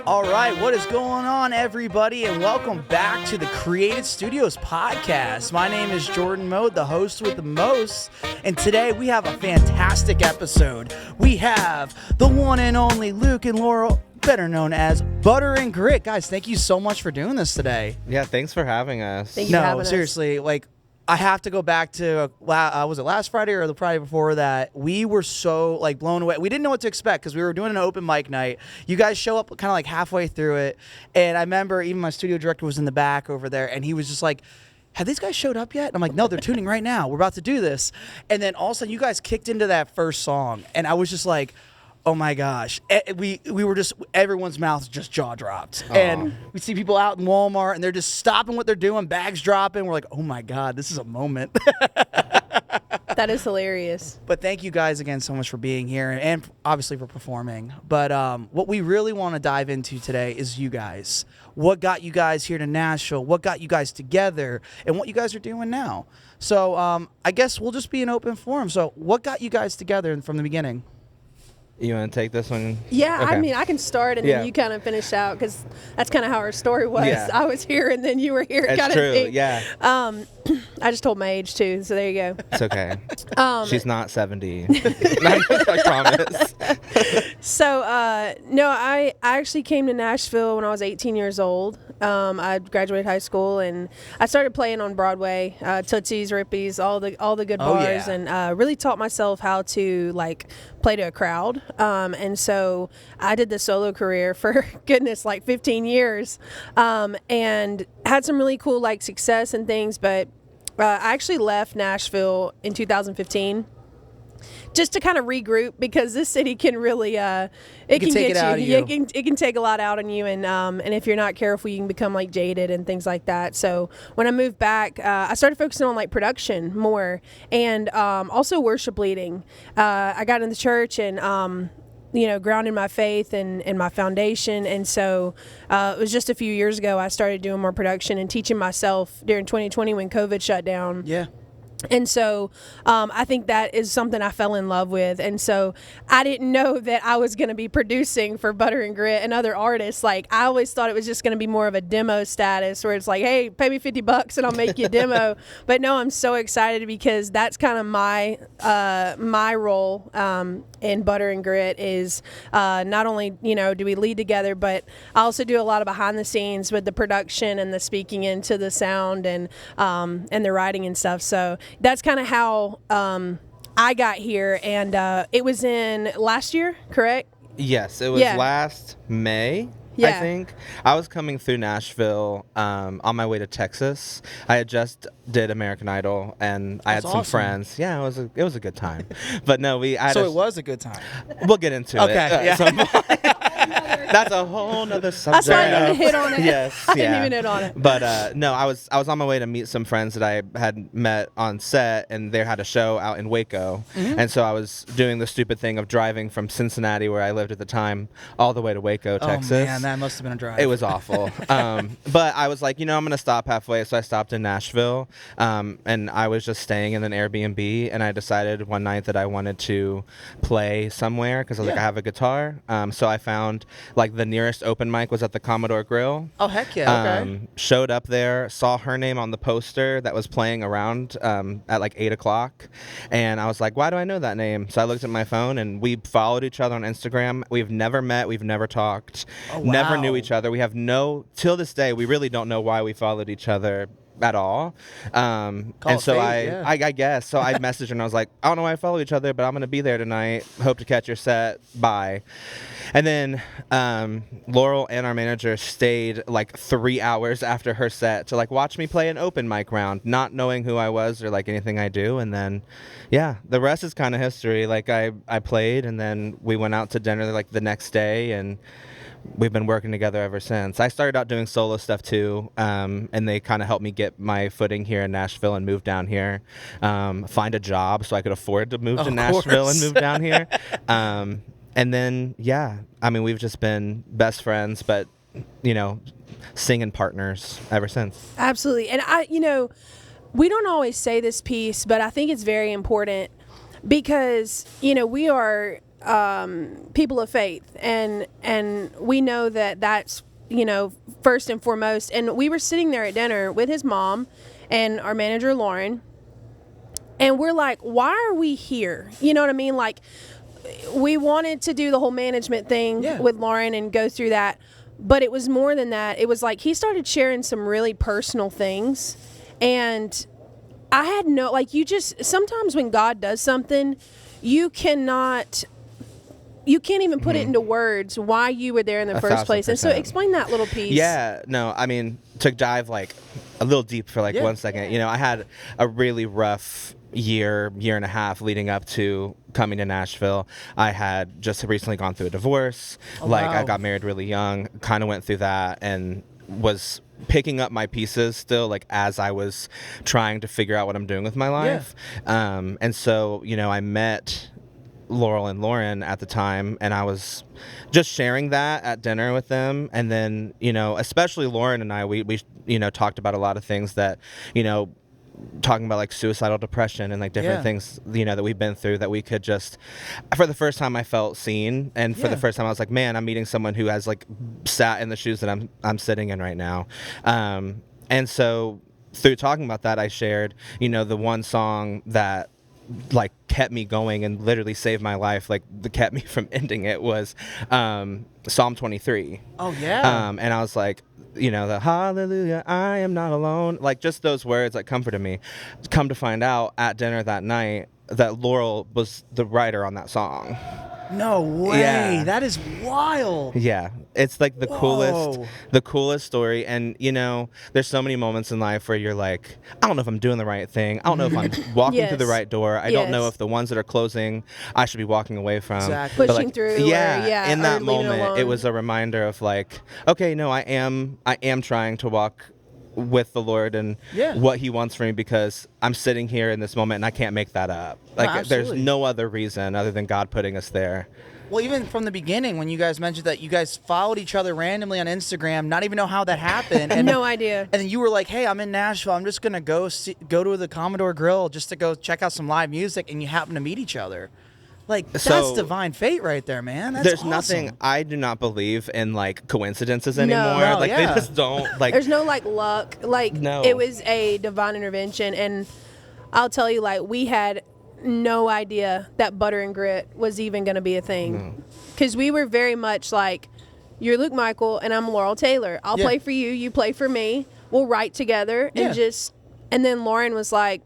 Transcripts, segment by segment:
All right, what is going on, everybody, and welcome back to the Created Studios podcast. My name is Jordan Mode, the host with the most, and today we have a fantastic episode. We have the one and only Luke and Laurel, better known as Butter and Grit. Guys, thank you so much for doing this today. Yeah, thanks for having us. Thank you for having us. Seriously, I have to go back to, was it last Friday or the Friday before that? We were so blown away. We didn't know what to expect because we were doing an open mic night. You guys show up kind of halfway through it. And I remember even my studio director was in the back over there and he was just like, have these guys showed up yet? And I'm like, no, they're tuning right now. We're about to do this. And then all of a sudden you guys kicked into that first song. And I was just like, oh my gosh. We were just, everyone's mouth just jaw dropped. Aww. And we see people out in Walmart and they're just stopping what they're doing, bags dropping. We're like, oh my God, this is a moment. That is hilarious. But thank you guys again so much for being here and obviously for performing. But what we really want to dive into today is you guys. What got you guys here to Nashville? What got you guys together? And what you guys are doing now? So I guess we'll just be an open forum. So what got you guys together from the beginning? You want to take this one? Yeah, okay. I mean, I can start and then you kind of finish out because that's kind of how our story was. Yeah. I was here and then you were here. It's true, thing. Yeah. I just told my age too, so there you go. It's okay. She's not 70. I promise. So, no, I actually came to Nashville when I was 18 years old. I graduated high school and I started playing on Broadway, Tootsie's, Rippies, all the good bars, and really taught myself how to play to a crowd. And so I did the solo career for goodness, 15 years, and had some really cool success and things. But I actually left Nashville in 2015. Just to kind of regroup because this city can really it can get you. It can take a lot out on you, and if you're not careful, you can become jaded and things like that. So when I moved back, I started focusing on production more and also worship leading. I got in the church and grounded my faith and my foundation, and so it was just a few years ago I started doing more production and teaching myself during 2020 when COVID shut down. Yeah. And so I think that is something I fell in love with. And so I didn't know that I was going to be producing for Butter and Grit and other artists. I always thought it was just going to be more of a demo status where it's hey, pay me $50 and I'll make you a demo. But no, I'm so excited because that's kind of my role in Butter and Grit is not only, do we lead together, but I also do a lot of behind the scenes with the production and the speaking into the sound and the writing and stuff. So that's kind of how I got here, and it was in last year, correct? Yes, it was last May. Yeah. I think I was coming through Nashville on my way to Texas. I had just did American Idol, and I had some friends. Yeah, it was a good time. But no, it was a good time. We'll get into it. Okay. That's a whole nother subject. That's why I didn't even hit on it. Yes, I didn't even hit on it. But no, I was on my way to meet some friends that I had met on set, and they had a show out in Waco, and so I was doing the stupid thing of driving from Cincinnati, where I lived at the time, all the way to Waco, Texas. Oh man, that must have been a drive. It was awful. But I was like, I'm gonna stop halfway, so I stopped in Nashville, and I was just staying in an Airbnb, and I decided one night that I wanted to play somewhere because I was I have a guitar. So I found the nearest open mic was at the Commodore Grill. Oh heck yeah! Okay. Showed up there, saw her name on the poster that was playing around at 8 o'clock, and I was like, why do I know that name? So I looked at my phone, and we followed each other on Instagram. We've never met, we've never talked, never knew each other. We have till this day, we really don't know why we followed each other at all. And so I guess, so I messaged her and I was like, I don't know why I follow each other, but I'm going to be there tonight. Hope to catch your set. Bye. And then Laurel and our manager stayed 3 hours after her set to watch me play an open mic round, not knowing who I was or anything I do. And then, the rest is kind of history. I played, and then we went out to dinner the next day, and we've been working together ever since. I started out doing solo stuff too, and they kind of helped me get my footing here in Nashville and move down here, find a job so I could afford to move to Nashville and move down here. And then, we've just been best friends, but, singing partners ever since. Absolutely. And we don't always say this piece, but I think it's very important because, we are people of faith, and we know that that's, you know, first and foremost. And we were sitting there at dinner with his mom and our manager Lauren, and we're like, why are we here? You know what I mean? Like, we wanted to do the whole management thing with Lauren and go through that, but it was more than that. It was like he started sharing some really personal things, and I had no, like, you just, sometimes when God does something, you can't even put it into words why you were there in the first place. And so explain that little piece. Yeah, no, I mean, to dive like a little deep for like 1 second, you know, I had a really rough year and a half leading up to coming to Nashville. I had just recently gone through a divorce. I got married really young, kind of went through that, and was picking up my pieces still, like, as I was trying to figure out what I'm doing with my life. And so, you know, I met Laurel and Lauren at the time, and I was just sharing that at dinner with them. And then, you know, especially Lauren and I, we you know, talked about a lot of things that, you know, talking about like suicidal depression and like different things, you know, that we've been through, that we could just, for the first time I felt seen. And for the first time I was like, man, I'm meeting someone who has like sat in the shoes that I'm sitting in right now. And so through talking about that, I shared, you know, the one song that like kept me going and literally saved my life, like that kept me from ending it, was Psalm 23. And I was like, you know, the hallelujah, I am not alone, like just those words like comforted me. Come to find out at dinner that night that Laurel was the writer on that song. No way. That is wild. Yeah. It's like the coolest story. And, you know, there's so many moments in life where you're like, I don't know if I'm doing the right thing. I don't know if I'm walking through the right door. I don't know if the ones that are closing, I should be walking away from. Exactly. Pushing through. Yeah. In that moment, it was a reminder of like, okay, no, I am trying to walk with the Lord and what he wants for me, because I'm sitting here in this moment and I can't make that up. Like, there's no other reason other than God putting us there. Well, even from the beginning, when you guys mentioned that you guys followed each other randomly on Instagram, not even know how that happened. And no idea. And then you were like, hey, I'm in Nashville. I'm just going to go to the Commodore Grill just to go check out some live music. And you happen to meet each other. Like, that's divine fate right there, man. That's awesome. Nothing, I do not believe in like coincidences anymore. They just don't, like. There's no like luck. Like, it was a divine intervention. And I'll tell you, like, we had no idea that Butter and Grit was even going to be a thing, because we were very much like, you're Luke Michael and I'm Laurel Taylor. I'll play for you, you play for me, we'll write together. And then Lauren was like,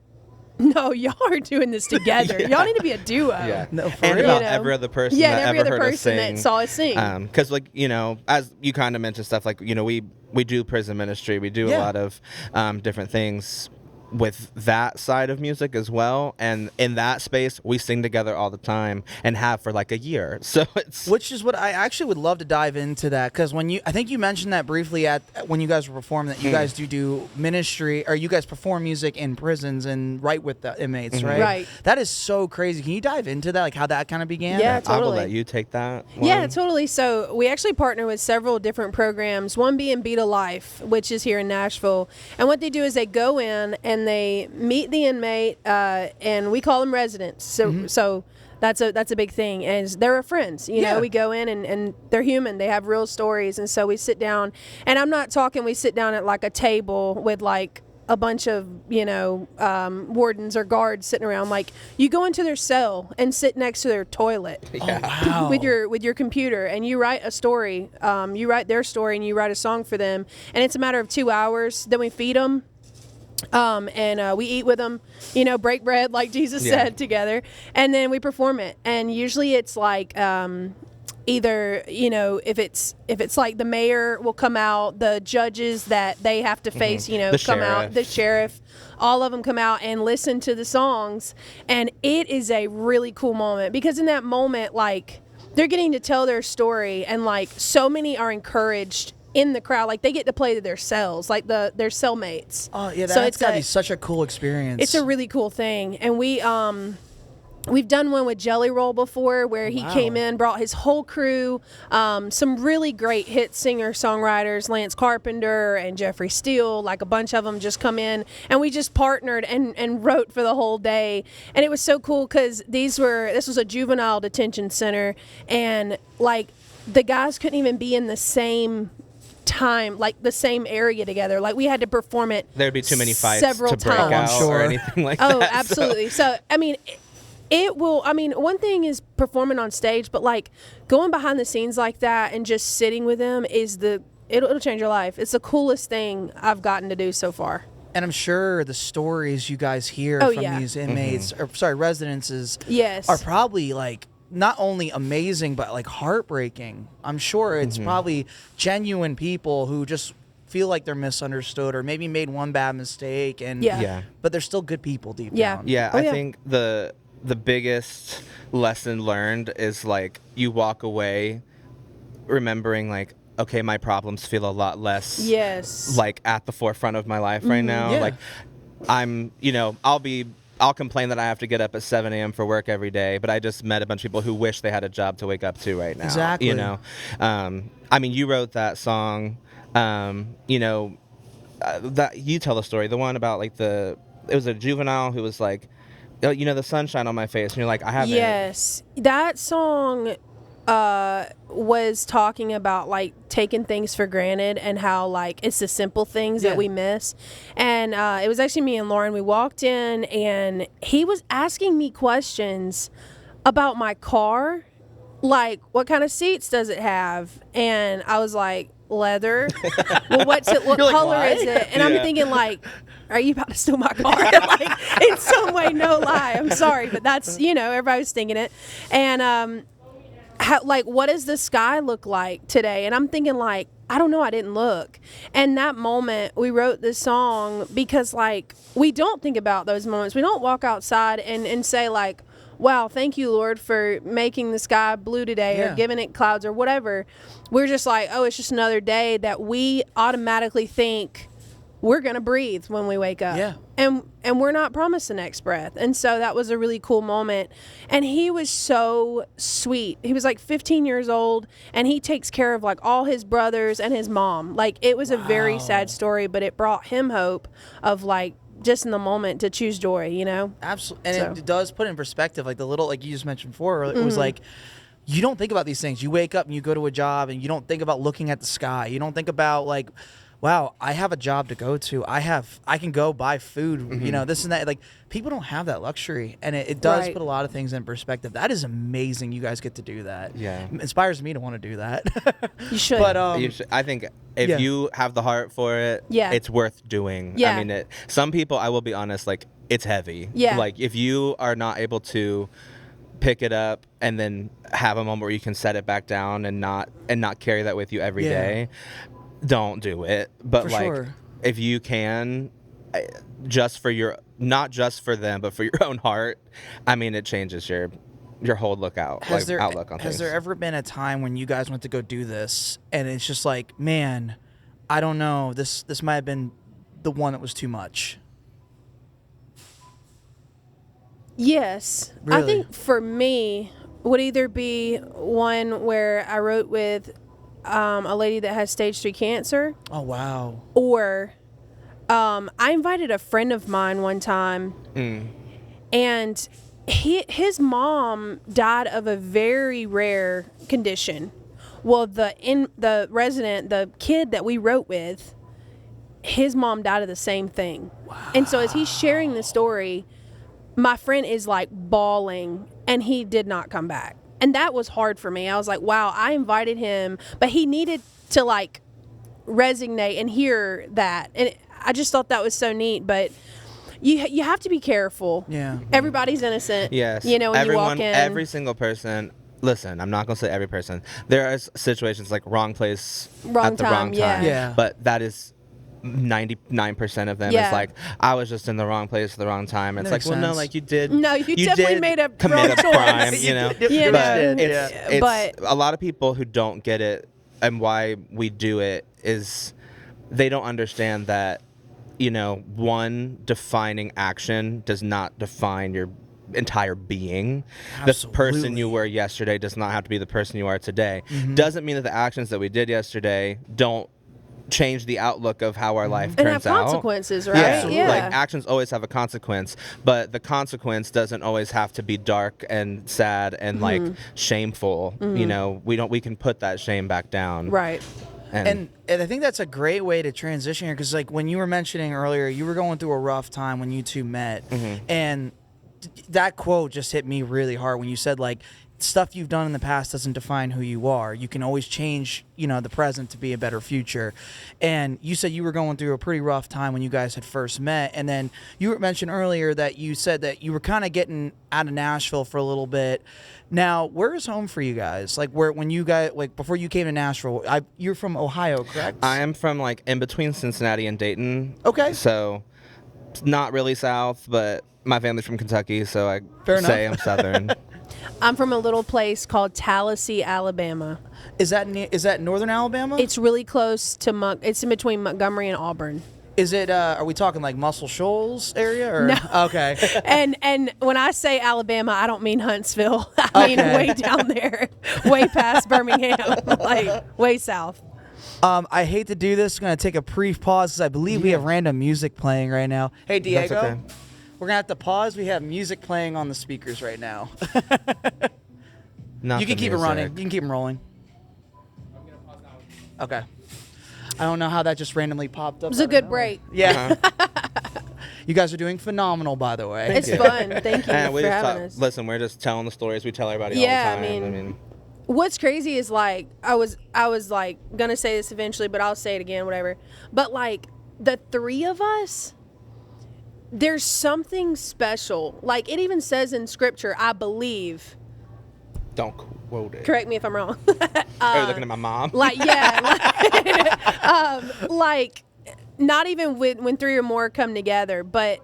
no, y'all are doing this together. Y'all need to be a duo. No, for and real. about every other person that every ever other heard us person sing. that saw us sing. Because, like, you know, as you kind of mentioned stuff, like, you know, we do prison ministry. We do a lot of different things with that side of music as well, and in that space we sing together all the time and have for like a year. So it's, which is what I actually would love to dive into, that because I think you mentioned that briefly when you guys were performing, that you guys do ministry, or you guys perform music in prisons and write with the inmates, right? That is so crazy. Can you dive into that, like how that kind of began? Yeah, totally. I will let you take that one. Yeah, totally. So we actually partner with several different programs, one being Beat a Life, which is here in Nashville. And what they do is they go in and they meet the inmate, and we call them residents. So that's a big thing, and they're our friends. You know, we go in and they're human. They have real stories, and so we sit down. And I'm not talking we sit down at like a table with like a bunch of, you know, wardens or guards sitting around. Like, you go into their cell and sit next to their toilet with your computer, and you write a story. You write their story and you write a song for them, and it's a matter of 2 hours. Then we feed them. And we eat with them, you know, break bread like Jesus said together, and then we perform it. And usually it's like either, you know, if it's like the mayor will come out, the judges that they have to face, you know, out, the sheriff, all of them come out and listen to the songs. And it is a really cool moment, because in that moment, like, they're getting to tell their story, and like so many are encouraged in the crowd. Like, they get to play to their cells, like their cellmates. Oh yeah, that's gotta be such a cool experience. It's a really cool thing. And we We've done one with Jelly Roll before where he came in, brought his whole crew, some really great hit singer-songwriters, Lance Carpenter and Jeffrey Steele, like a bunch of them just come in, and we just partnered and wrote for the whole day. And it was so cool because this was a juvenile detention center, and like the guys couldn't even be in the same time, like the same area together. Like we had to perform it. There'd be too many fights several to break times. out or anything like that. Oh, absolutely. So I mean, one thing is performing on stage, but like going behind the scenes like that and just sitting with them it'll change your life. It's the coolest thing I've gotten to do so far. And I'm sure the stories you guys hear from these inmates, residences, Yes, are probably like not only amazing but like heartbreaking. I'm sure it's probably genuine people who just feel like they're misunderstood or maybe made one bad mistake, and but they're still good people deep down. I think the biggest lesson learned is like you walk away remembering like, okay, my problems feel a lot less like at the forefront of my life right now. Like I'm, I'll complain that I have to get up at 7 a.m. for work every day, but I just met a bunch of people who wish they had a job to wake up to right now. Exactly. I mean, you wrote that song, that you tell the story, the one about like it was a juvenile who was like, the sunshine on my face, and you're like, I haven't. Yes, that song was talking about like taking things for granted and how like it's the simple things that we miss. And it was actually me and Lauren. We walked in and he was asking me questions about my car, like what kind of seats does it have, and I was like, leather. Well, what color is it? And I'm thinking like, are you about to steal my car? Like in some way, no lie. I'm sorry, but that's everybody was thinking it. And what does the sky look like today? And I'm thinking like, I don't know, I didn't look. And that moment we wrote this song because like we don't think about those moments. We don't walk outside and say like, wow, thank you, Lord, for making the sky blue today or giving it clouds or whatever. We're just like, oh, it's just another day that we automatically think we're going to breathe when we wake up. Yeah. And we're not promised the next breath. And so that was a really cool moment. And he was so sweet. He was like 15 years old, and he takes care of like all his brothers and his mom. Like it was a very sad story, but it brought him hope of like just in the moment to choose joy, Absolutely. And it does put in perspective, like the little, like you just mentioned before, it was like, you don't think about these things. You wake up and you go to a job and you don't think about looking at the sky. You don't think about like, wow, I have a job to go to. I can go buy food, this and that. Like people don't have that luxury, and it does put a lot of things in perspective. That is amazing. You guys get to do that. Yeah, it inspires me to want to do that. You should. But I think if you have the heart for it, it's worth doing. Yeah. I mean, some people, I will be honest, like it's heavy. Yeah. Like if you are not able to pick it up and then have a moment where you can set it back down and not carry that with you every day. Don't do it. But for like sure. if you can, just for not just for them but for your own heart, I mean it changes your whole outlook on things. Has there ever been a time when you guys went to go do this and it's just like, man, I don't know, this might have been the one that was too much? Yes. Really? I think for me would either be one where I wrote with a lady that has stage 3 cancer. Oh, wow. Or I invited a friend of mine one time, and his mom died of a very rare condition. Well, the kid that we wrote with, his mom died of the same thing. Wow. And so as he's sharing the story, my friend is like bawling, and he did not come back. And that was hard for me. I was like, wow, I invited him, but he needed to like resonate and hear that. And I just thought that was so neat. But you have to be careful. Yeah. Everybody's innocent. Yes. When you walk in. Every single person. Listen, I'm not going to say every person. There are situations like wrong place at the wrong time. Yeah. But that is 99% of them is like, I was just in the wrong place at the wrong time. It's like, well, no, like you did. No, you definitely made a commit a crime, But a lot of people who don't get it and why we do it is they don't understand that, one defining action does not define entire being. Absolutely. The person you were yesterday does not have to be the person you are today. Doesn't mean that the actions that we did yesterday don't change the outlook of how our life And turns have out. consequences, right? Yeah. Like actions always have a consequence, but the consequence doesn't always have to be dark and sad and like shameful. You know, we can put that shame back down. Right. And I think that's a great way to transition here, because like when you were mentioning earlier, you were going through a rough time when you two met, and that quote just hit me really hard when you said like, stuff you've done in the past doesn't define who you are. You can always change, the present to be a better future. And you said you were going through a pretty rough time when you guys had first met. And then you mentioned earlier that you said that you were kind of getting out of Nashville for a little bit. Now, where's home for you guys? Like when you guys, like before you came to Nashville, you're from Ohio, correct? I am from like in between Cincinnati and Dayton. Okay. So it's not really south, but my family's from Kentucky, so I Fair say enough. I'm southern. I'm from a little place called Tallahassee, Alabama. Is that northern Alabama? It's really close to it's in between Montgomery and Auburn. Is it? Are we talking like Muscle Shoals area? Or? No. Okay. And when I say Alabama, I don't mean Huntsville. I mean way down there, way past Birmingham, like way south. I hate to do this. I'm gonna take a brief pause because I believe we have random music playing right now. Hey Diego, That's okay. we're gonna have to pause. We have music playing on the speakers right now. Not You can the keep it music. running. You can keep them rolling. Okay. I don't know how that just randomly popped up. It was a good break. Yeah. You guys are doing phenomenal, by the way. It's fun. Thank you And we for just having us. listen, we're just telling the stories we tell everybody Yeah, all the time. I mean, what's crazy is like I was like gonna say this eventually, but I'll say it again, whatever. But like the three of us, there's something special. Like it even says in scripture, I believe. don't quote it. Correct me if I'm wrong. Are you looking at my mom? Like like not even when three or more come together, but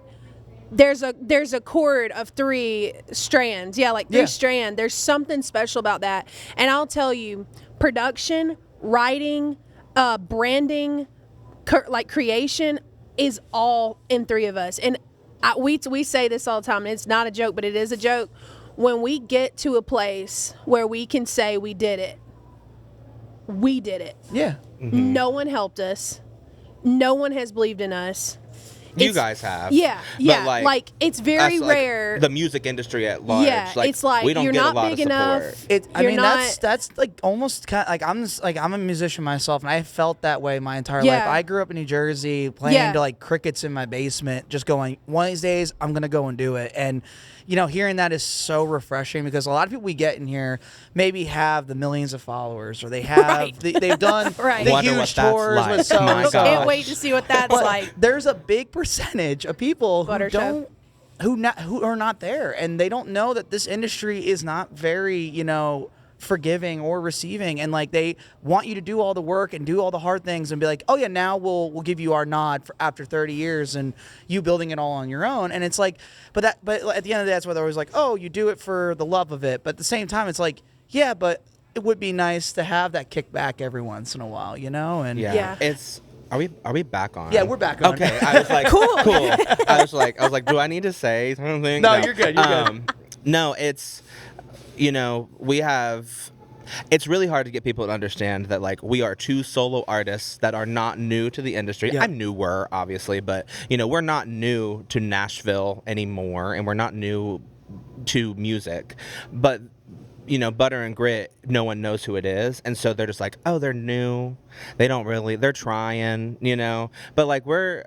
there's a cord of three strands. Yeah, like three strand. There's something special about that. And I'll tell you, production, writing, branding, like creation is all in three of us. And we say this all the time, and it's not a joke, but it is a joke. When we get to a place where we can say we did it, we did it. Yeah. No one helped us. No one has believed in us. You guys have. Yeah, yeah. But like it's very us, like, rare. the music industry at large. Yeah, it's like we don't you're get not a lot big of support. enough. I You're mean, not- that's like almost kind of like I'm a musician myself, and I felt that way my entire Yeah. life. I grew up in New Jersey, playing Yeah. to like crickets in my basement, just going, one of these days I'm gonna go and do it. And hearing that is so refreshing, because a lot of people we get in here maybe have the millions of followers, or they have Right. they've done Right. the Wonder huge what that's tours like. with so My and so. gosh. Can't wait to see what that's But like. there's a big percentage of people who Butter don't, who are not there, and they don't know that this industry is not very, forgiving or receiving, and like they want you to do all the work and do all the hard things and be like, oh yeah, now we'll give you our nod for after 30 years and you building it all on your own. And it's like, but at the end of the day, that's why they're always like, oh, you do it for the love of it. But at the same time, it's like, yeah, but it would be nice to have that kickback every once in a while, And Yeah. It's. Are we back on? Yeah, we're back on. Okay, I was like, cool. I was like, do I need to say something? No, you're good. You're good. No, it's, we have. It's really hard to get people to understand that, like, we are two solo artists that are not new to the industry. Yeah. I'm newer, obviously, but, we're not new to Nashville anymore, and we're not new to music. But, Butter and Grit, no one knows who it is. And so they're just like, oh, they're new. They're trying, But, like, we're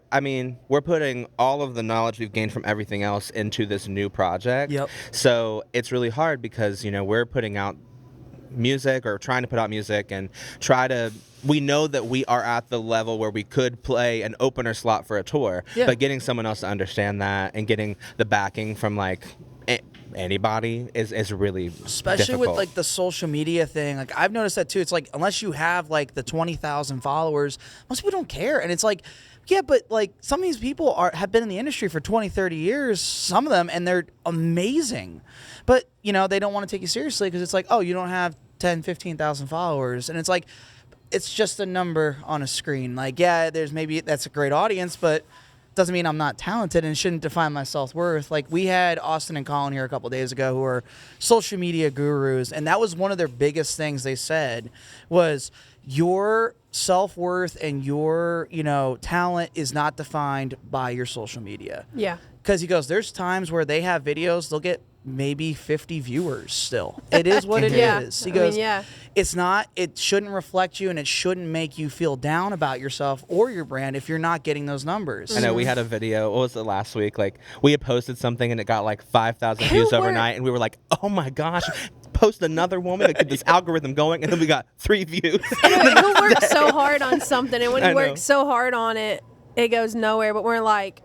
putting all of the knowledge we've gained from everything else into this new project. Yep. So it's really hard because, we're putting out music, or trying to put out music, and we know that we are at the level where we could play an opener slot for a tour, but getting someone else to understand that and getting the backing from like anybody is really especially difficult. with like the social media thing. Like I've noticed that too. It's like, unless you have like the 20,000 followers, most people don't care. And it's like, yeah, but like some of these people have been in the industry for 20, 30 years, some of them, and they're amazing. But, they don't want to take you seriously because it's like, oh, you don't have 10, 15,000 followers. And it's like, it's just a number on a screen. Like, yeah, that's a great audience, but doesn't mean I'm not talented and shouldn't define my self-worth. Like, we had Austin and Colin here a couple days ago who are social media gurus, and that was one of their biggest things they said was your self-worth and your, talent is not defined by your social media. Yeah. Because he goes, there's times where they have videos, they'll get maybe 50 viewers still. It is what it is. He goes, it's not, it shouldn't reflect you and it shouldn't make you feel down about yourself or your brand if you're not getting those numbers. I know we had a video, what was it, last week? Like, we had posted something and it got like 5,000 views overnight, and we were like, oh my gosh, post another one, like get this algorithm going, and then we got 3 views. He'll work so hard on something, and when he works so hard on it, it goes nowhere. But we're like,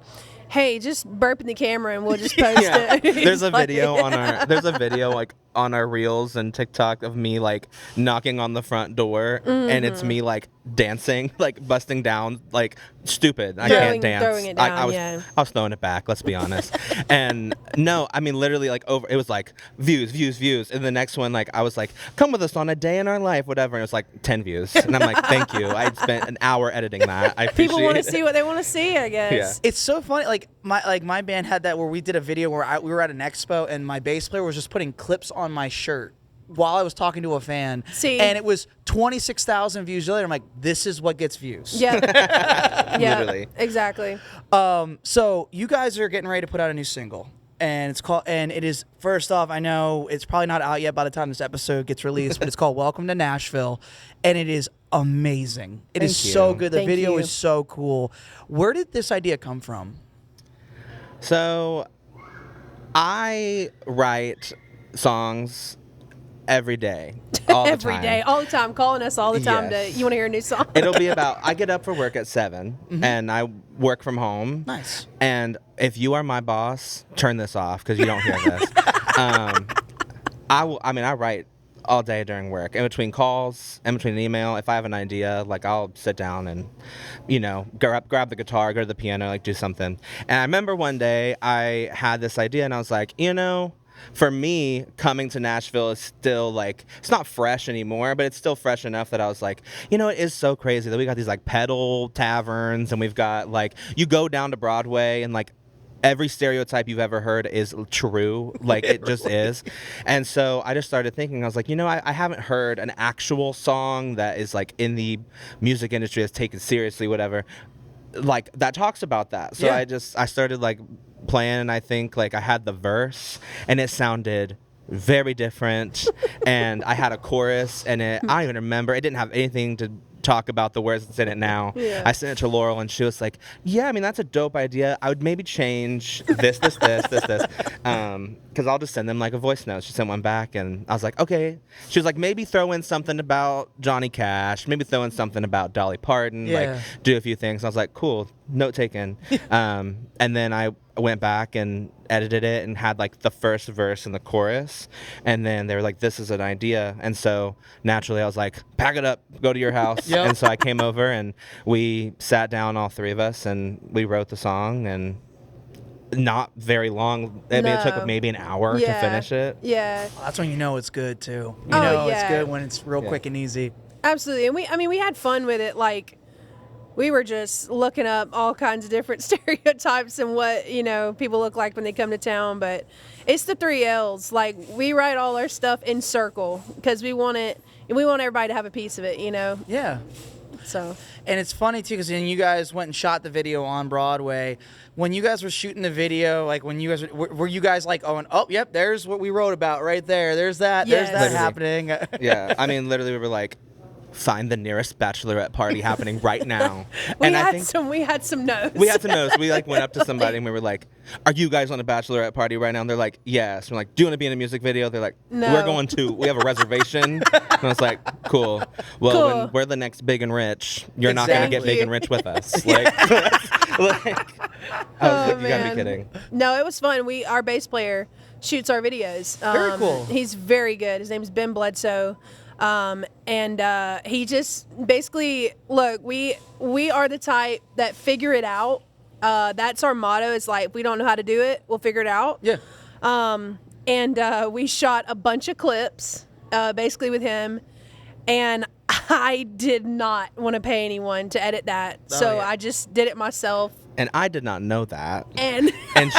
hey, just burp in the camera and we'll just post it. There's a video like on our reels and TikTok of me like knocking on the front door, and it's me like dancing, like busting down, like stupid. I can't dance. Throwing it down, I was throwing it back, let's be honest. And no, I mean literally like it was like views. And the next one, like I was like, come with us on a day in our life, whatever. And it was like 10 views. And I'm like, thank you. I spent an hour editing that. I appreciate People want to see what they want to see, I guess. Yeah. It's so funny. Like my band had that where we did a video where we were at an expo and my bass player was just putting clips on my shirt while I was talking to a fan. And it was 26,000 views later. I'm like, this is what gets views. Yeah. Literally. Exactly. So you guys are getting ready to put out a new single. And it is, first off, I know it's probably not out yet by the time this episode gets released, but it's called Welcome to Nashville. And it is amazing. It is so good. The video is so cool. Where did this idea come from? So I write songs every day, all the time. Every day, all the time, calling us all the time you want to hear a new song. It'll be about, I get up for work at 7 and I work from home. Nice. And if you are my boss, turn this off because you don't hear this. I write all day during work, in between calls, in between an email. If I have an idea, like I'll sit down and, grab the guitar, go to the piano, like do something. And I remember one day I had this idea and I was like, for me, coming to Nashville is still like, it's not fresh anymore, but it's still fresh enough that I was like, it is so crazy that we got these like pedal taverns, and we've got like, you go down to Broadway and like every stereotype you've ever heard is true. Like it just is. And so I just started thinking, I was like, I haven't heard an actual song that is like in the music industry that's taken seriously, whatever, like that talks about that. So I started like playing, and I think like I had the verse and it sounded very different. And I had a chorus and I don't even remember, it didn't have anything to talk about the words that's in it now. I sent it to Laurel and she was like, that's a dope idea. I would maybe change this because I'll just send them like a voice note. She sent one back and I was like, okay. She was like, maybe throw in something about Johnny Cash, maybe throw in something about Dolly Parton, like do a few things. I was like, cool, note taken. And then I went back and edited it and had like the first verse and the chorus, and then they were like, this is an idea. And so naturally I was like, pack it up, go to your house. And so I came over and we sat down, all 3 of us, and we wrote the song. And not very long. It took maybe an hour to finish it. Well, that's when it's good too. It's good when it's real quick and easy. Absolutely. And we had fun with it. Like, we were just looking up all kinds of different stereotypes and what, people look like when they come to town. But it's the 3 L's. Like, we write all our stuff in circle because we want everybody to have a piece of it, Yeah. So. And it's funny too, because then you guys went and shot the video on Broadway. When you guys were shooting the video, like when you guys were you guys like, oh, yep, there's what we wrote about right there. There's that. Yes. There's that happening. Yeah. I mean, literally, we were like, find the nearest bachelorette party happening right now. We had some notes. We had some notes. We like went up to somebody and we were like, are you guys on a bachelorette party right now? And they're like, yes. We're like, do you want to be in a music video? They're like, no. We're going to. We have a reservation. And I was like, cool. Well, when we're the next big and rich, you're not going to get big and rich with us. Like, I was like, you gotta be kidding. No, it was fun. Our bass player shoots our videos. Very cool. He's very good. His name is Ben Bledsoe. And he just basically, look, we are the type that figure it out. That's our motto. It's like, if we don't know how to do it, we'll figure it out. Yeah. And we shot a bunch of clips, basically with him. And I did not want to pay anyone to edit that, so yeah. I just did it myself. And I did not know that. And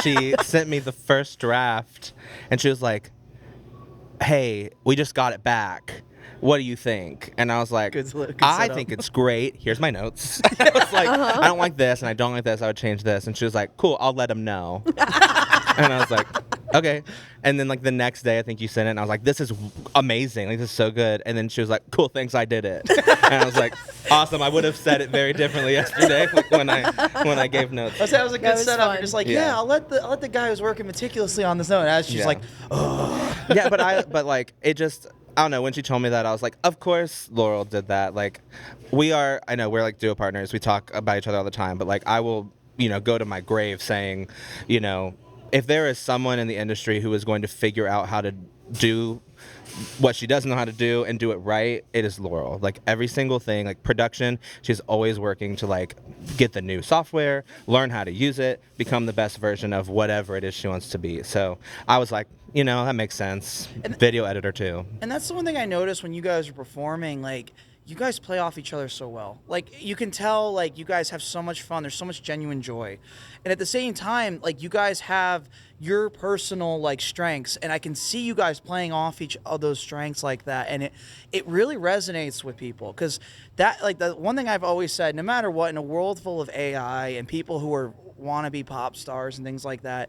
She sent me the first draft, and she was like, hey, we just got it back. What do you think? And I was like, Good I setup. think it's great. Here's my notes. I was like, I don't like this, and I don't like this. I would change this. And she was like, cool, I'll let him know. And I was like, okay. And then like the next day, I think you sent it, and I was like, this is amazing. Like, this is so good. And then she was like, cool, thanks, I did it. And I was like, awesome. I would have said it very differently yesterday when I gave notes. That was a good was setup. fun. You're just like, Yeah. I'll let the guy who's working meticulously on this note. And as she's Yeah. like, oh. Yeah, but like it just, I don't know, when she told me that, I was like, of course Laurel did that. Like, I know we're like duo partners, we talk about each other all the time, but like I will, go to my grave saying, if there is someone in the industry who is going to figure out how to do what she doesn't know how to do and do it right, it is Laurel. Like every single thing, like production, she's always working to like get the new software, learn how to use it, become the best version of whatever it is she wants to be. So I was like, that makes sense. Video editor too. And that's the one thing I noticed when you guys are performing, like, you guys play off each other so well. Like, you can tell, like, you guys have so much fun. There's so much genuine joy. And at the same time, like, you guys have your personal, like, strengths. And I can see you guys playing off each of those strengths like that. And it really resonates with people. Because that, like, the one thing I've always said, no matter what, in a world full of AI and people who are wannabe pop stars and things like that,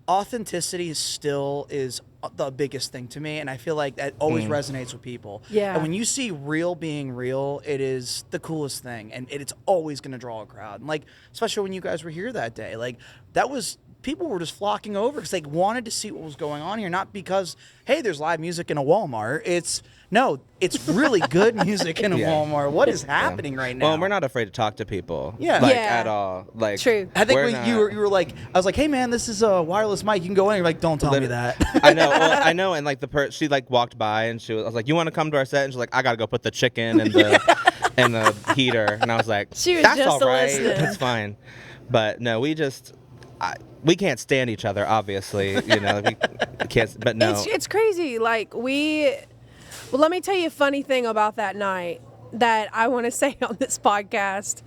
authenticity still is the biggest thing to me, and I feel like that always resonates with people. Yeah. And when you see real being real, it is the coolest thing, and it's always going to draw a crowd. And like, especially when you guys were here that day, like people were just flocking over because they wanted to see what was going on here, not because, hey, there's live music in a Walmart. It's really good music in a Yeah. Walmart. What is happening right now? Well, we're not afraid to talk to people. Yeah. Like Yeah. at all. Like True. I think we're when not- you were like, I was like, hey man, this is a wireless mic. You can go in. You're like, don't tell me that. I know. Well, I know. And like she like walked by and I was like, you want to come to our set? And she's like, I gotta go put the chicken in the heater. And I was like, She was that's just all right. listening. That's fine. But no, we can't stand each other. Obviously, we can't. But no. It's crazy. Like well, let me tell you a funny thing about that night that I want to say on this podcast.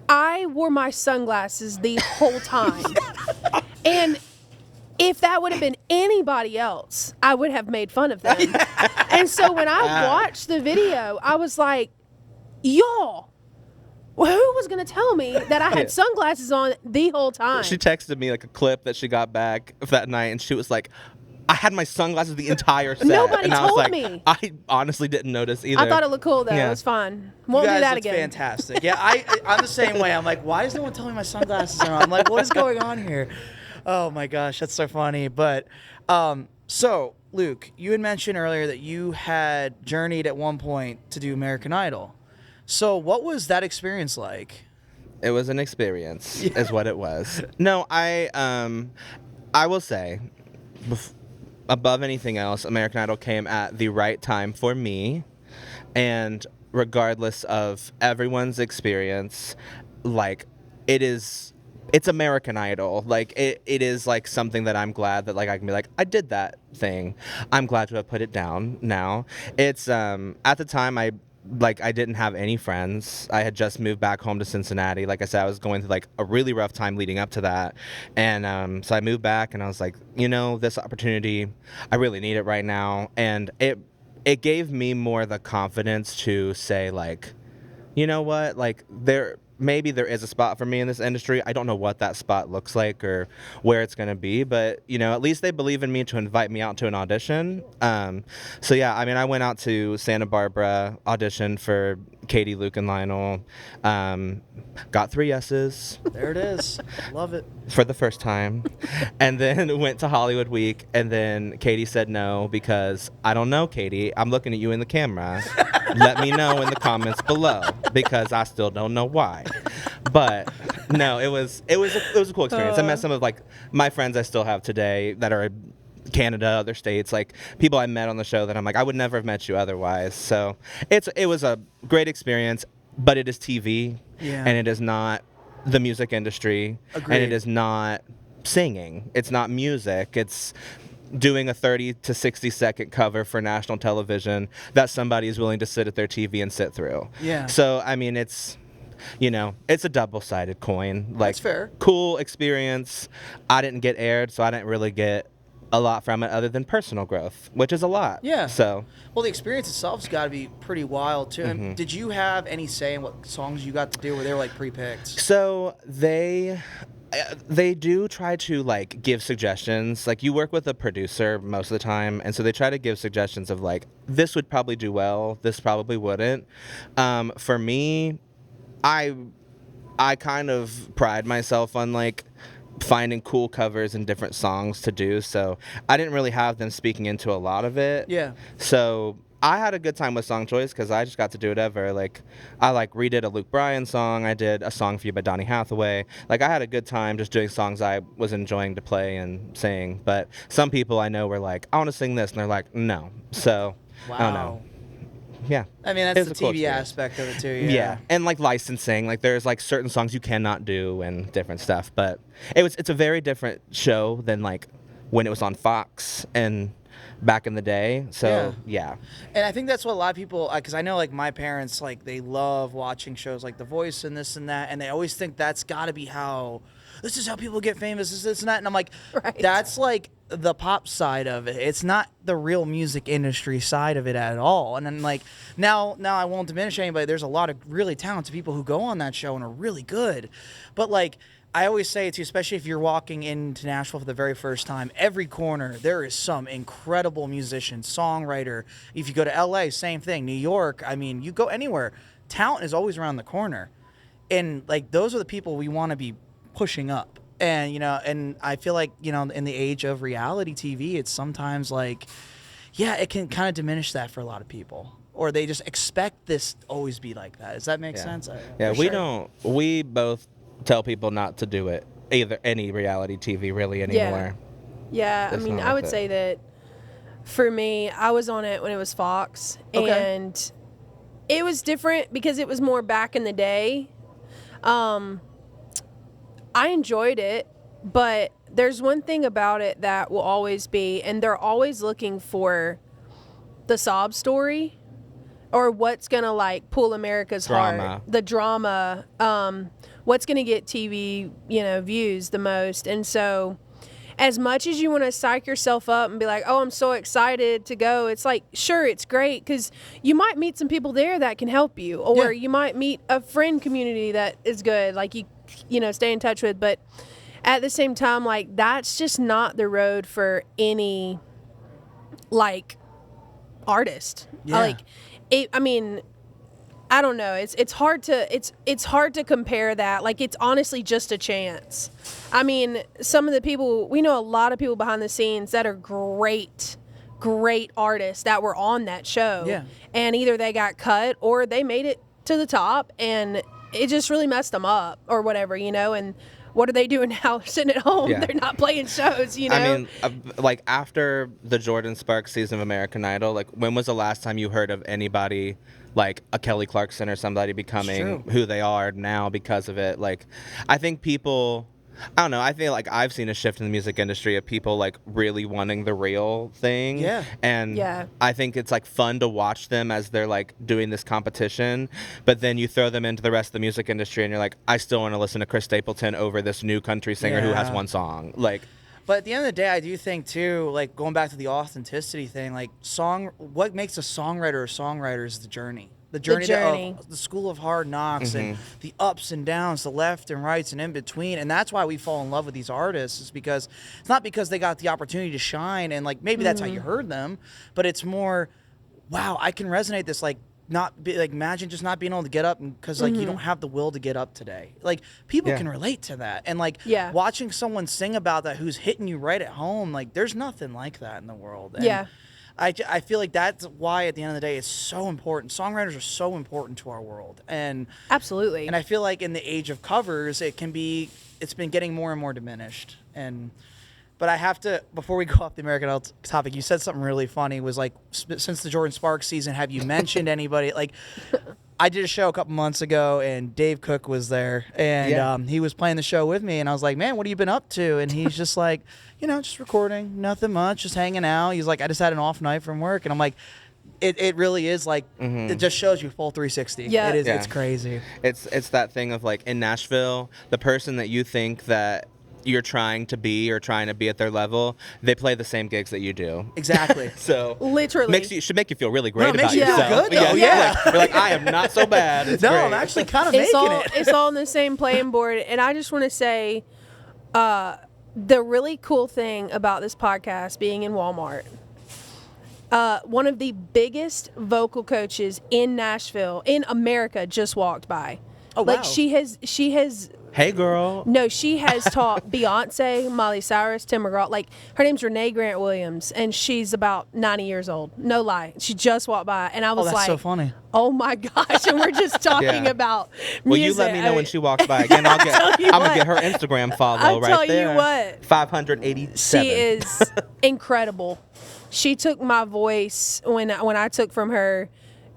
I wore my sunglasses the whole time. And if that would have been anybody else, I would have made fun of them. And so when I watched the video, I was like, y'all, who was going to tell me that I had sunglasses on the whole time? She texted me like a clip that she got back that night, and she was like, I had my sunglasses the entire set. Nobody and I was told like, me. I honestly didn't notice either. I thought it looked cool, though. Yeah. It was fun. You Won't guys do that looked again. fantastic. Yeah, I'm the same way. I'm like, why is no one telling me my sunglasses are on? I'm like, what is going on here? Oh my gosh, that's so funny. But so Luke, you had mentioned earlier that you had journeyed at one point to do American Idol. So what was that experience like? It was an experience, is what it was. No, I will say, above anything else, American Idol came at the right time for me, and regardless of everyone's experience, like it's American Idol. Like it is like something that I'm glad that like I can be like, I did that thing. I'm glad to have put it down now. It's at the time I didn't have any friends. I had just moved back home to Cincinnati. Like I said, I was going through like a really rough time leading up to that. And so I moved back and I was like, this opportunity, I really need it right now. And it gave me more the confidence to say like, you know what, like maybe there is a spot for me in this industry. I don't know what that spot looks like or where it's going to be, but, at least they believe in me to invite me out to an audition. So, yeah, I mean, I went out to Santa Barbara, auditioned for Katie, Luke, and Lionel. Got 3 yeses. There it is. Love it. For the first time. And then went to Hollywood Week, and then Katie said no because, I don't know, Katie, I'm looking at you in the camera. Let me know in the comments below because I still don't know why. But no, it was a cool experience. I met some of like my friends I still have today that are in Canada, other states, like people I met on the show that I'm like, I would never have met you otherwise. So it was a great experience, but it is TV and it is not the music industry. Agreed. And it is not singing. It's not music. doing a 30 to 60-second cover for national television that somebody is willing to sit at their TV and sit through. Yeah. So, I mean, it's a double-sided coin. Like, That's fair. Cool experience. I didn't get aired, so I didn't really get a lot from it other than personal growth, which is a lot. Yeah. So, well, the experience itself's got to be pretty wild too. And did you have any say in what songs you got to do, or they were like pre-picked? So they do try to like give suggestions. Like, you work with a producer most of the time, and so they try to give suggestions of like, this would probably do well, this probably wouldn't. For me, I kind of pride myself on like finding cool covers and different songs to do, so I didn't really have them speaking into a lot of it. Yeah. So I had a good time with song choice because I just got to do whatever. Like, I like redid a Luke Bryan song. I did A Song for You by Donny Hathaway. Like, I had a good time just doing songs I was enjoying to play and sing. But some people I know were like, I want to sing this, and they're like, no. So Wow. I don't know. Yeah. I mean, It that's was the a cool TV experience. aspect of it too. Yeah, and like licensing, like there's like certain songs you cannot do and different stuff. But it's a very different show than like when it was on Fox and back in the day. So yeah. And I think that's what a lot of people, because I know like my parents, like they love watching shows like The Voice and this and that, and they always think that's got to be how, this is how people get famous, this and that. And I'm like, Right. that's like the pop side of it. It's not the real music industry side of it at all. And then like now I won't diminish anybody. There's a lot of really talented people who go on that show and are really good. But like, I always say it to you, especially if you're walking into Nashville for the very first time, every corner there is some incredible musician, songwriter. If you go to LA, same thing. New York, I mean, you go anywhere, talent is always around the corner. And like, those are the people we want to be pushing up. And, and I feel like, in the age of reality TV, it's sometimes like, yeah, it can kind of diminish that for a lot of people. Or they just expect this to always be like that. Does that make sense? Yeah, For sure. we both tell people not to do it, either any reality TV really anymore. Yeah, I That's mean, not I worth would it. say that for me, I was on it when it was Fox, Okay. and it was different because it was more back in the day. I enjoyed it, but there's one thing about it that will always be, and they're always looking for the sob story or what's going to like pull America's Drama. heart, the drama, what's going to get TV, views the most. And so as much as you want to psych yourself up and be like, oh, I'm so excited to go, it's like, sure, it's great because you might meet some people there that can help you, or you might meet a friend community that is good, like you stay in touch with. But at the same time, like, that's just not the road for any like artist. Yeah. I mean, I don't know. It's hard to compare that. Like, it's honestly just a chance. I mean, some of the people, we know a lot of people behind the scenes that are great artists that were on that show. Yeah. And either they got cut or they made it to the top and it just really messed them up or whatever, and what are they doing now? Sitting at home. Yeah. They're not playing shows, I mean, like after the Jordan Sparks season of American Idol, like when was the last time you heard of anybody like a Kelly Clarkson or somebody becoming who they are now because of it? Like, I think people, I don't know, I feel like I've seen a shift in the music industry of people like really wanting the real thing. Yeah. And Yeah. I think it's like fun to watch them as they're like doing this competition, but then you throw them into the rest of the music industry and you're like, I still want to listen to Chris Stapleton over this new country singer who has Yeah. one song. Like, But at the end of the day, I do think too, like going back to the authenticity thing, like what makes a songwriter is the journey. The journey. Of the school of hard knocks and the ups and downs, the left and rights and in between. And that's why we fall in love with these artists, is because it's not because they got the opportunity to shine and like maybe that's how you heard them, but it's more, wow, I can resonate this, like not be like, imagine just not being able to get up because like you don't have the will to get up today. Like people can relate to that. And like watching someone sing about that who's hitting you right at home, like there's nothing like that in the world. And I feel like that's why at the end of the day it's so important. Songwriters are so important to our world. And absolutely. And I feel like in the age of covers, it's been getting more and more diminished. But I have to, before we go off the American Idol topic, you said something really funny, was like, since the Jordan Sparks season, have you mentioned anybody? Like, I did a show a couple months ago, and Dave Cook was there, and he was playing the show with me, and I was like, man, what have you been up to? And he's just like, just recording, nothing much, just hanging out. He's like, I just had an off night from work, and I'm like, it really is like, it just shows you full 360. Yeah. It is. Yeah. It's crazy. It's that thing of like in Nashville, the person that you think that you're trying to be or trying to be at their level, they play the same gigs that you do. Exactly. So Literally. should make you feel really great No, it makes about you feel yourself. good, though. Yeah. You're like, I am not so bad. It's No, great. I'm actually kind of making it. It's all on the same playing board. And I just want to say the really cool thing about this podcast being in Walmart, one of the biggest vocal coaches in Nashville, in America, just walked by. Oh, like wow. she has Hey, girl. No, she has taught Beyonce, Miley Cyrus, Tim McGraw. Like, her name's Renee Grant Williams, and she's about 90 years old. No lie. She just walked by, and I was that's like, so funny. oh my gosh. And we're just talking Yeah. about music. Well, you let me know when she walks by again. I'm gonna get her Instagram follow I'll right tell there. you what. 587. She is incredible. She took my voice when I took from her.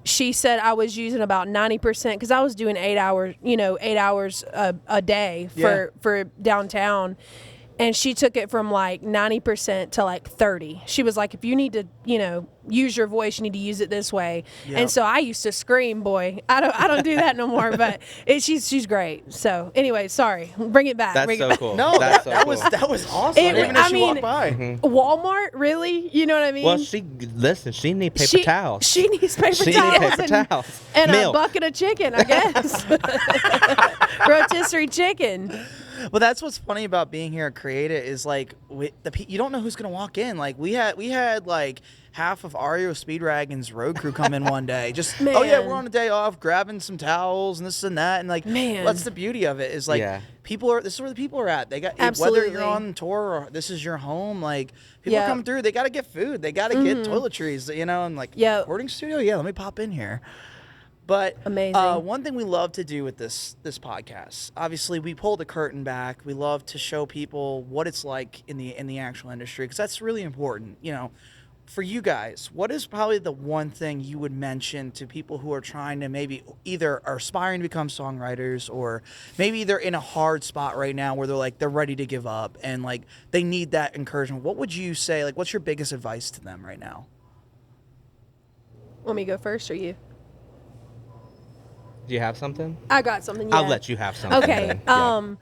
She said I was using about 90% because I was doing 8 hours, 8 hours a day for downtown. And she took it from like 90% to like 30. She was like, if you need to, use your voice, you need to use it this way. Yep. And so I used to scream, boy. I don't do that no more, but she's great. So anyway, sorry. Bring it back. That's Bring it so back. cool. No, That's that so was cool. that was awesome. It- Even if I she mean- walked by. Walmart, really? You know what I mean? Well, she need paper towels. She needs paper She towels. need paper and, towels. and a Milk. bucket of chicken, I guess. Rotisserie chicken. Well, that's what's funny about being here at Create It is like you don't know who's gonna walk in. Like we had like half of Ario Speedwagon's road crew come in one day. Just oh yeah, Man. we're on a day off, grabbing some towels and this and that, and like Man. that's the beauty of it is like Yeah. this is where the people are at. They got whether Absolutely. you're on tour or this is your home. Like people Yeah. come through, they got to get food, they got to get toiletries, and like Yeah. recording studio. Yeah, let me pop in here. But Amazing. one thing we love to do with this podcast, obviously, we pull the curtain back. We love to show people what it's like in the actual industry because that's really important. For you guys, what is probably the one thing you would mention to people who are trying to maybe either are aspiring to become songwriters or maybe they're in a hard spot right now where they're ready to give up and like they need that encouragement? What would you say? Like, what's your biggest advice to them right now? Want me to go first or you? Do you have something? I got something. Yeah. I'll let you have something. Okay. then. Yeah.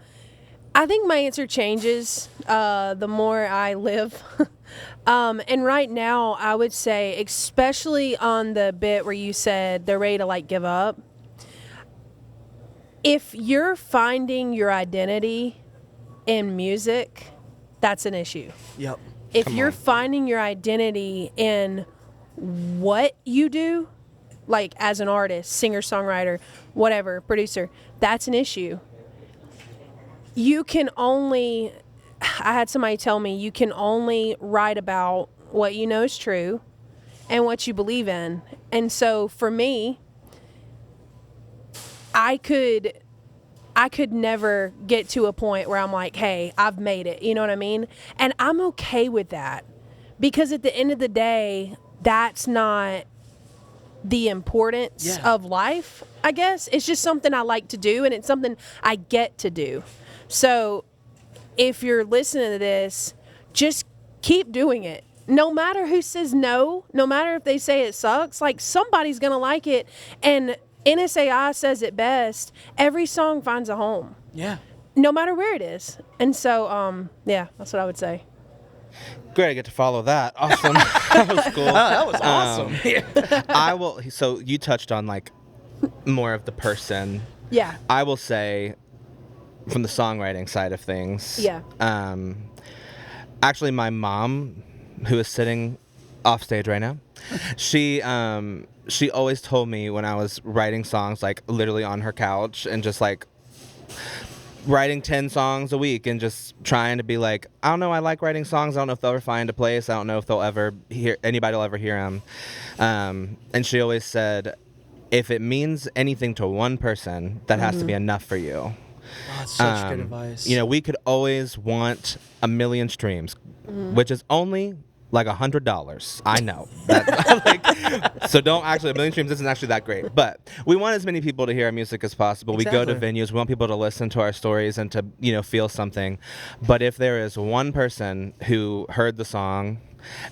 I think my answer changes the more I live. And right now, I would say, especially on the bit where you said they're ready to like give up, if you're finding your identity in music, that's an issue. Yep. If Come you're on. finding your identity in what you do, like as an artist, singer, songwriter, whatever, producer, that's an issue. You can only, I had somebody tell me, you can only write about what you know is true and what you believe in. And so for me, I could never get to a point where I'm like, hey, I've made it. You know what I mean? And I'm okay with that because at the end of the day, that's not the importance of life, I guess. It's just something I like to do and it's something I get to do. So if you're listening to this, just keep doing it. No matter who says no matter if they say it sucks, like somebody's going to like it. And NSAI says it best, every song finds a home. Yeah. No matter where it is. And so, that's what I would say. Great, I get to follow that. Awesome. That was cool. Oh, that was awesome. I will. So you touched on like more of the person. Yeah. I will say, from the songwriting side of things. Yeah. Actually, my mom, who is sitting off stage right now, she always told me when I was writing songs, like literally on her couch and just like writing 10 songs a week and just trying to be like, I don't know, I like writing songs. I don't know if they'll ever find a place. I don't know if anybody will ever hear them. And she always said, if it means anything to one person, that has to be enough for you. Oh, that's such good advice. We could always want 1 million streams, which is only like $100. I know that. Like, so don't actually, 1 million streams isn't actually that great, but we want as many people to hear our music as possible. Exactly. We go to venues. We want people to listen to our stories and to, you know, feel something. But if there is one person who heard the song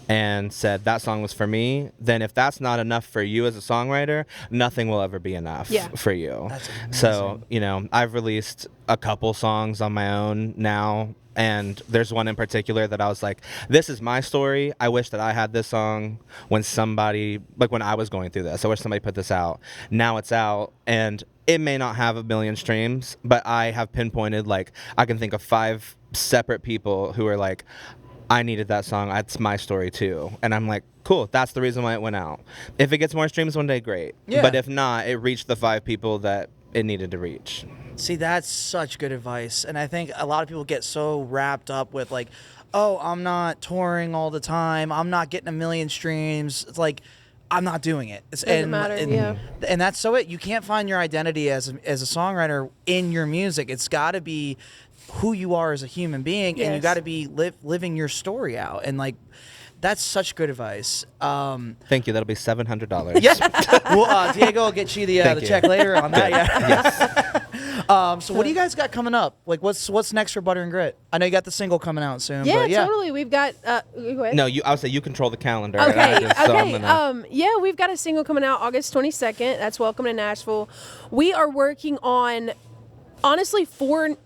and said that song was for me, then if that's not enough for you as a songwriter, nothing will ever be enough for you. That's amazing. So, you know, I've released a couple songs on my own now, and there's one in particular that I was like, this is my story. I wish that I had this song when somebody, like when I was going through this. I wish somebody put this out. Now it's out, and it may not have 1 million streams, but I have pinpointed, like, I can think of 5 separate people who are like, I needed that song. That's my story too. And I'm like, cool. That's the reason why it went out. If it gets more streams one day, great. Yeah. But if not, it reached the 5 people that it needed to reach. See, that's such good advice. And I think a lot of people get so wrapped up with like, oh, I'm not touring all the time. I'm not getting 1 million streams. It's like, I'm not doing it. Doesn't matter, yeah. And that's so it. You can't find your identity as a songwriter in your music. It's got to be who you are as a human being, and you got to be living your story out. And like, that's such good advice. Thank you. That'll be $700. Yes. Well, Diego will get you the check later on that. Yeah. Yes. So what do you guys got coming up? Like, what's next for Butter and Grit? I know you got the single coming out soon. Yeah, but totally. We've got. Go ahead. No, I would say you control the calendar. Okay. So I'm Okay. gonna... Yeah, we've got a single coming out August 22nd. That's Welcome to Nashville. We are working on, honestly, 4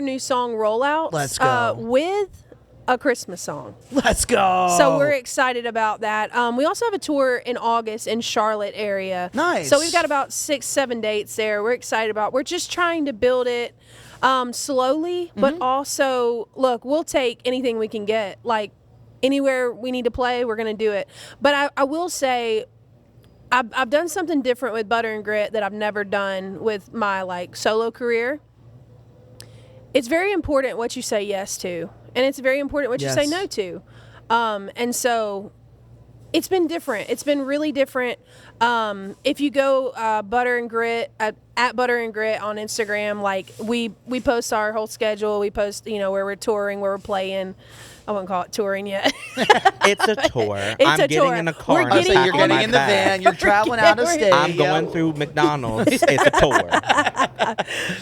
new song rollouts. Let's go. With a Christmas song. Let's go. So we're excited about that. We also have a tour in August in Charlotte area. Nice. So we've got about 6-7 dates there. We're excited about. We're just trying to build it slowly, but also, look, we'll take anything we can get. Like, anywhere we need to play, we're going to do it. But I will say, I've done something different with Butter and Grit that I've never done with my, like, solo career. It's very important what you say yes to, and it's very important what you say no to. And so it's been different. It's been really different. If you go Butter and Grit, at Butter and Grit on Instagram, like we post our whole schedule. We post, you know, where we're touring, where we're playing. I wouldn't call it touring yet. It's a tour. I'm getting in a car. So you're getting in the van. You're traveling out of state. I'm going through McDonald's. It's a tour.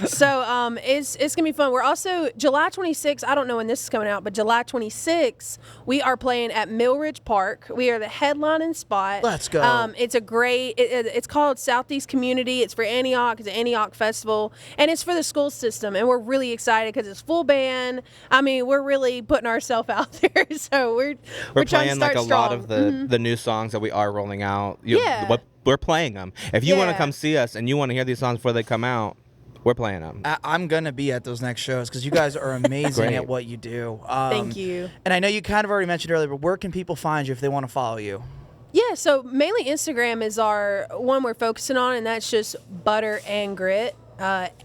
So it's gonna be fun. We're also July 26th. I don't know when this is coming out, but July 26th we are playing at Millridge Park. We are the headlining spot. Let's go. It's a great. It's called Southeast Community. It's for Antioch. It's an Antioch festival, and it's for the school system. And we're really excited because it's full band. I mean, we're really putting ourselves out there. So we're trying playing to start like a strong. lot of the new songs that we are rolling out. Yeah. We're playing them. If you want to Yeah. come see us and you want to hear these songs before they come out, we're playing them. I'm going to be at those next shows because you guys are amazing Great. at what you do. Thank you. And I know you kind of already mentioned earlier, but where can people find you if they want to follow you? Yeah, so mainly Instagram is our one we're focusing on, and that's just Butter and Grit.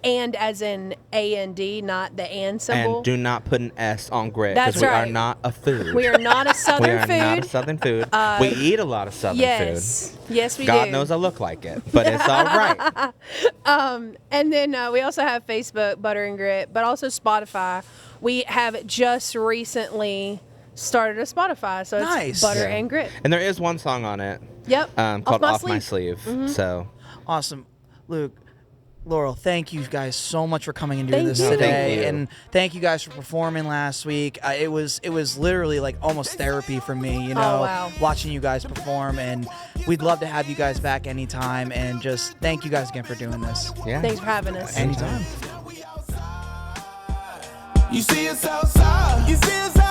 And as in A-N-D, not the and symbol. And do not put an S on grit That's because we are right. not a food. We are not a Southern we are food. not a Southern food. We eat a lot of Southern Yes. food. Yes, we God do. knows I look like it, but it's all right. And then we also have Facebook, Butter and Grit, but also Spotify. We have just recently started a Spotify, so Nice. it's Butter Yeah. and Grit. And there is one song on it Yep. called Off My Sleeve. So Awesome. Luke, Laurel, thank you guys so much for coming and doing Thank this you. today. Thank you. And thank you guys for performing last week. It was literally like almost therapy for me, you know, wow. watching you guys perform. And we'd love to have you guys back anytime. And just thank you guys again for doing this. yeah. Thanks for having us. Anytime. You see us outside. You see us outside.